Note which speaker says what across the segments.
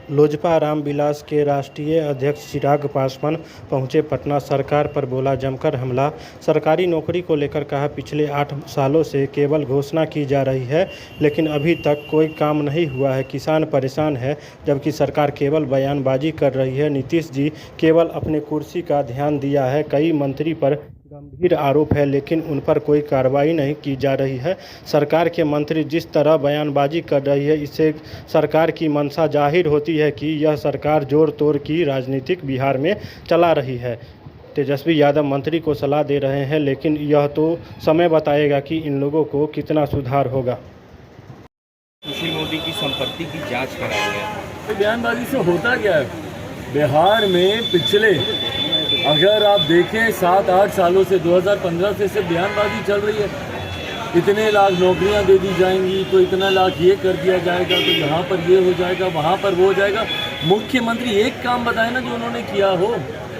Speaker 1: लोजपा रामविलास के राष्ट्रीय अध्यक्ष चिराग पासवान पहुंचे पटना। सरकार पर बोला जमकर हमला। सरकारी नौकरी को लेकर कहा, पिछले 8 सालों से केवल घोषणा की जा रही है लेकिन अभी तक कोई काम नहीं हुआ है। किसान परेशान है जबकि सरकार केवल बयानबाजी कर रही है। नीतीश जी केवल अपने कुर्सी का ध्यान दिया है। कई मंत्री पर गंभीर आरोप है लेकिन उन पर कोई कार्रवाई नहीं की जा रही है। सरकार के मंत्री जिस तरह बयानबाजी कर रही है, इससे सरकार की मंशा जाहिर होती है कि यह सरकार जोड़ तोड़ की राजनीतिक बिहार में चला रही है। तेजस्वी यादव मंत्री को सलाह दे रहे हैं लेकिन यह तो समय बताएगा कि इन लोगों को कितना सुधार होगा।
Speaker 2: सुशील मोदी की संपत्ति की जांच कराई है।
Speaker 3: बयानबाजी से होता क्या है? बिहार में पिछले अगर आप देखें 7-8 सालों से 2015 से सिर्फ बयानबाजी चल रही है। इतने लाख नौकरियां दे दी जाएंगी तो इतना लाख ये कर दिया जाएगा, तो यहाँ पर ये हो जाएगा, वहाँ पर वो हो जाएगा। मुख्यमंत्री एक काम बताए ना जो उन्होंने किया हो।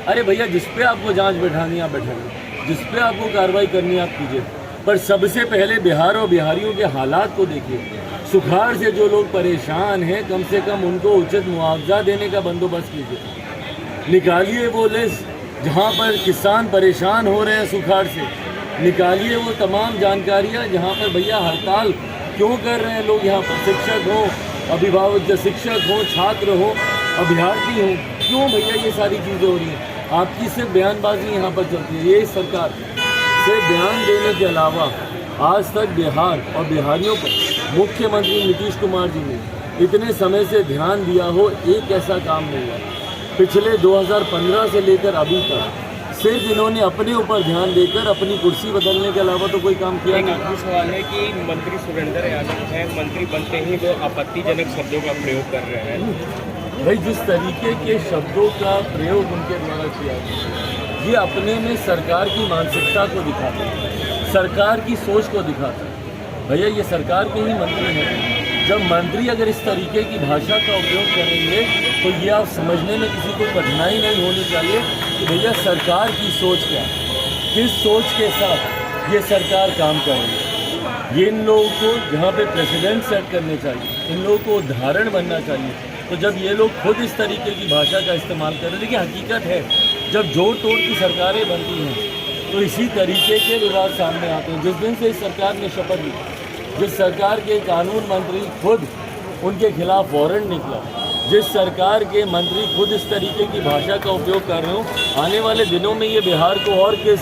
Speaker 3: अरे भैया, जिस पे आपको जांच बैठानी आप बैठाइए, जिस पे आपको कार्रवाई करनी आप कीजिए, पर सबसे पहले बिहार और बिहारियों के हालात को देखिए। सुखाड़ से जो लोग परेशान हैं, कम से कम उनको उचित मुआवजा देने का बंदोबस्त कीजिए। निकालिए वो लिस्ट जहाँ पर किसान परेशान हो रहे हैं सुखाड़ से। निकालिए वो तमाम जानकारियाँ जहाँ पर भैया हड़ताल क्यों कर रहे हैं लोग। यहाँ पर शिक्षक हो, अभिभावक, शिक्षक हो, छात्र हो, अभ्यर्थी हो, क्यों भैया ये सारी चीज़ें हो रही हैं? आपकी सिर्फ बयानबाजी यहाँ पर चलती है। ये सरकार से बयान देने के अलावा आज तक बिहार और बिहारियों पर मुख्यमंत्री नीतीश कुमार जी ने इतने समय से ध्यान दिया हो, एक ऐसा काम नहीं है। पिछले 2015 से लेकर अभी तक सिर्फ इन्होंने अपने ऊपर ध्यान देकर अपनी कुर्सी बदलने के अलावा तो कोई काम किया नहीं।
Speaker 2: आखिरी सवाल है कि मंत्री सुरेंद्र यादव हैं, मंत्री बनते ही वो आपत्तिजनक शब्दों का प्रयोग कर रहे हैं।
Speaker 3: भाई, जिस तरीके के शब्दों का प्रयोग उनके द्वारा किया गया, ये अपने में सरकार की मानसिकता को दिखाता है, सरकार की सोच को दिखाता है। भैया, ये सरकार के ही मंत्री हैं। जब मंत्री अगर इस तरीके की भाषा का उपयोग करेंगे तो ये आप समझने में किसी को कठिनाई नहीं होनी चाहिए कि भैया सरकार की सोच क्या है, किस सोच के साथ ये सरकार काम कर रही है। ये इन लोगों को जहाँ पे प्रेसिडेंट सेट करने चाहिए, इन लोगों को उदाहरण बनना चाहिए। तो जब ये लोग खुद इस तरीके की भाषा का इस्तेमाल कर रहे हैं, देखिए हकीकत है, जब जोड़ तोड़ की सरकारें बनती हैं तो इसी तरीके के विवाद सामने आते हैं। जिस दिन से इस सरकार ने शपथ ली, जिस सरकार के कानून मंत्री खुद उनके खिलाफ वारंट निकला, जिस सरकार के मंत्री खुद इस तरीके की भाषा का उपयोग कर रहे हो, आने वाले दिनों में ये बिहार को और किस